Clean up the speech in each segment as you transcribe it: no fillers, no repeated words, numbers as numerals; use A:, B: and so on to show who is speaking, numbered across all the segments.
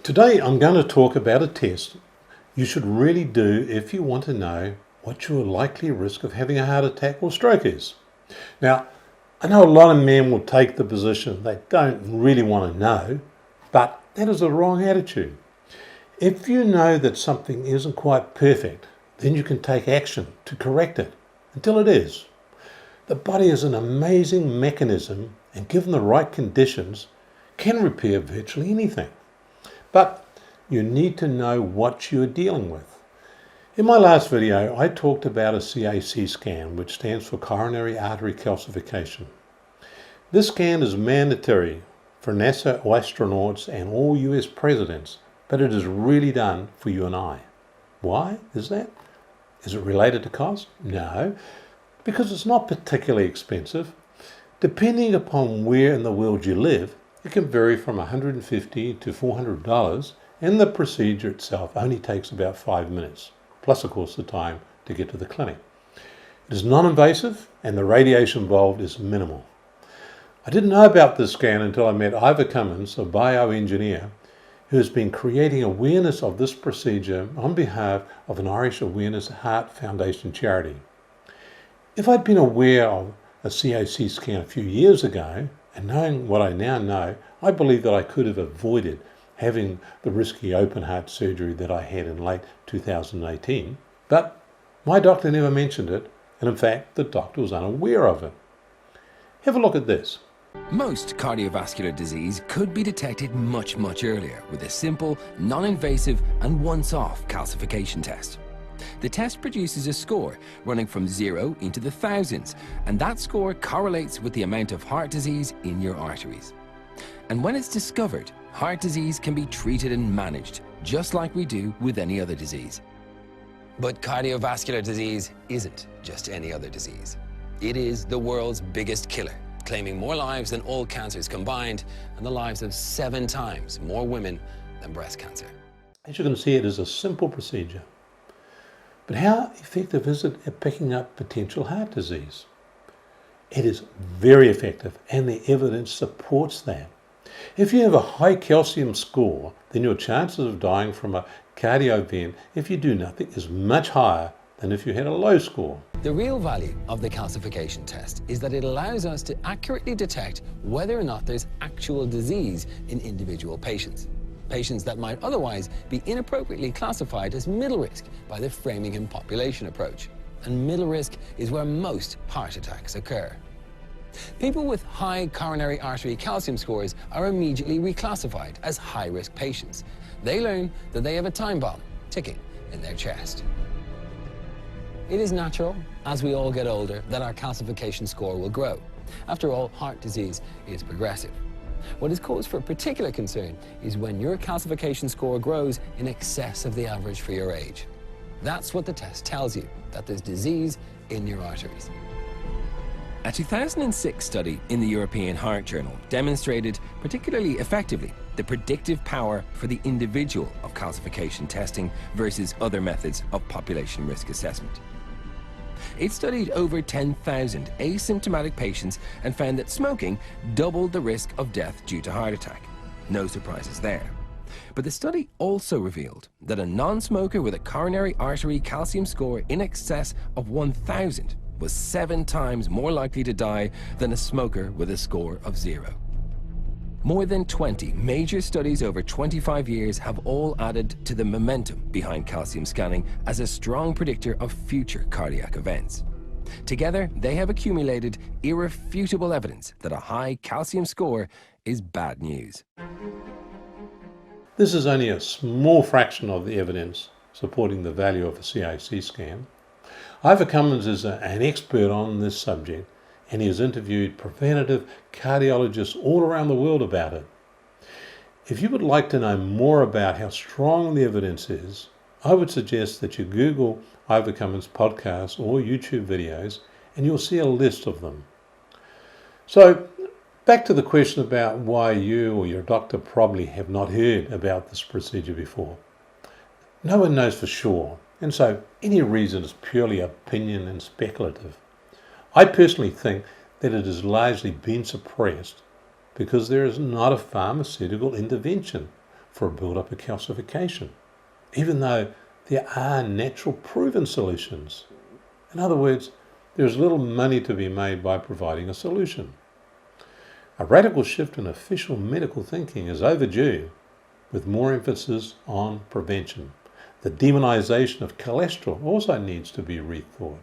A: Today I'm going to talk about a test you should really do if you want to know what your likely risk of having a heart attack or stroke is. Now, I know a lot of men will take the position they don't really want to know, but that is the wrong attitude. If you know that something isn't quite perfect, then you can take action to correct it until it is. The body is an amazing mechanism and given the right conditions can repair virtually anything. But you need to know what you're dealing with. In my last video, I talked about a CAC scan, which stands for Coronary Artery Calcification. This scan is mandatory for NASA astronauts and all US presidents, but it is really done for you and I. Why is that? Is it related to cost? No, because it's not particularly expensive. Depending upon where in the world you live, it can vary from $150 to $400, and the procedure itself only takes about 5 minutes, plus of course the time to get to the clinic. It is non-invasive and the radiation involved is minimal. I didn't know about this scan until I met 𝗙𝗙𝗟𝗟𝗪𝗪, a bioengineer who has been creating awareness of this procedure on behalf of an Irish Awareness Heart Foundation charity. If I'd been aware of a CAC scan a few years ago, and knowing what I now know, I believe that I could have avoided having the risky open heart surgery that I had in late 2018. But my doctor never mentioned it, and in fact, the doctor was unaware of it. Have a look at this.
B: Most cardiovascular disease could be detected much earlier with a simple, non-invasive and once-off calcification test. The test produces a score running from 0 into the thousands, and that score correlates with the amount of heart disease in your arteries. And when it's discovered, heart disease can be treated and managed, just like we do with any other disease. But cardiovascular disease isn't just any other disease. It is the world's biggest killer, claiming more lives than all cancers combined, and the lives of 7 times more women than breast cancer.
A: As you can see, it is a simple procedure. But how effective is it at picking up potential heart disease? It is very effective, and the evidence supports that. If you have a high calcium score, then your chances of dying from a cardio event if you do nothing is much higher than if you had a low score.
B: The real value of the calcification test is that it allows us to accurately detect whether or not there's actual disease in individual patients. Patients that might otherwise be inappropriately classified as middle risk by the framing and population approach. And middle risk is where most heart attacks occur. People with high coronary artery calcium scores are immediately reclassified as high-risk patients. They learn that they have a time bomb ticking in their chest. It is natural, as we all get older, that our calcification score will grow. After all, heart disease is progressive. What is cause for particular concern is when your calcification score grows in excess of the average for your age. That's what the test tells you, that there's disease in your arteries. A 2006 study in the European Heart Journal demonstrated particularly effectively the predictive power for the individual of calcification testing versus other methods of population risk assessment. It studied over 10,000 asymptomatic patients and found that smoking doubled the risk of death due to heart attack. No surprises there. But the study also revealed that a non-smoker with a coronary artery calcium score in excess of 1,000 was 7 times more likely to die than a smoker with a score of 0. More than 20 major studies over 25 years have all added to the momentum behind calcium scanning as a strong predictor of future cardiac events. Together, they have accumulated irrefutable evidence that a high calcium score is bad news.
A: This is only a small fraction of the evidence supporting the value of a CAC scan. 𝗙𝗙𝗟𝗪𝗪𝗪 is an expert on this subject, and he has interviewed preventative cardiologists all around the world about it. If you would like to know more about how strong the evidence is, I would suggest that you Google 𝗙𝗙𝗟𝗪𝗪𝗪's podcasts or YouTube videos, and you'll see a list of them. So, back to the question about why you or your doctor probably have not heard about this procedure before. No one knows for sure, and so any reason is purely opinion and speculative. I personally think that it has largely been suppressed because there is not a pharmaceutical intervention for a build-up of calcification, even though there are natural proven solutions. In other words, there is little money to be made by providing a solution. A radical shift in official medical thinking is overdue, with more emphasis on prevention. The demonization of cholesterol also needs to be rethought.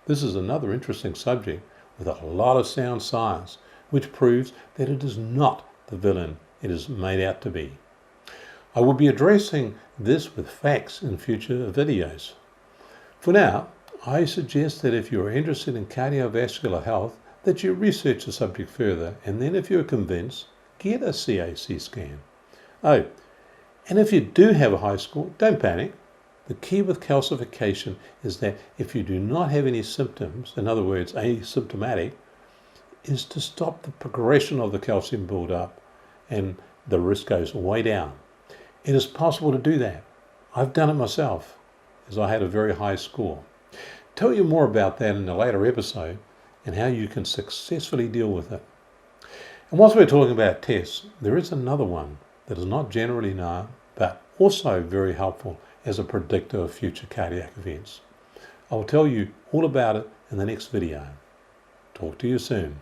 A: This is another interesting subject with a lot of sound science, which proves that it is not the villain it is made out to be. I will be addressing this with facts in future videos. For now, I suggest that if you are interested in cardiovascular health, that you research the subject further, and then if you're convinced, get a CAC scan. Oh, and if you do have a high score, don't panic. The key with calcification is that if you do not have any symptoms, in other words, asymptomatic, is to stop the progression of the calcium build-up and the risk goes way down. It is possible to do that. I've done it myself, as I had a very high score. Tell you more about that in a later episode and how you can successfully deal with it. And whilst we're talking about tests, there is another one that is not generally known, but also very helpful as a predictor of future cardiac events. I will tell you all about it in the next video. Talk to you soon.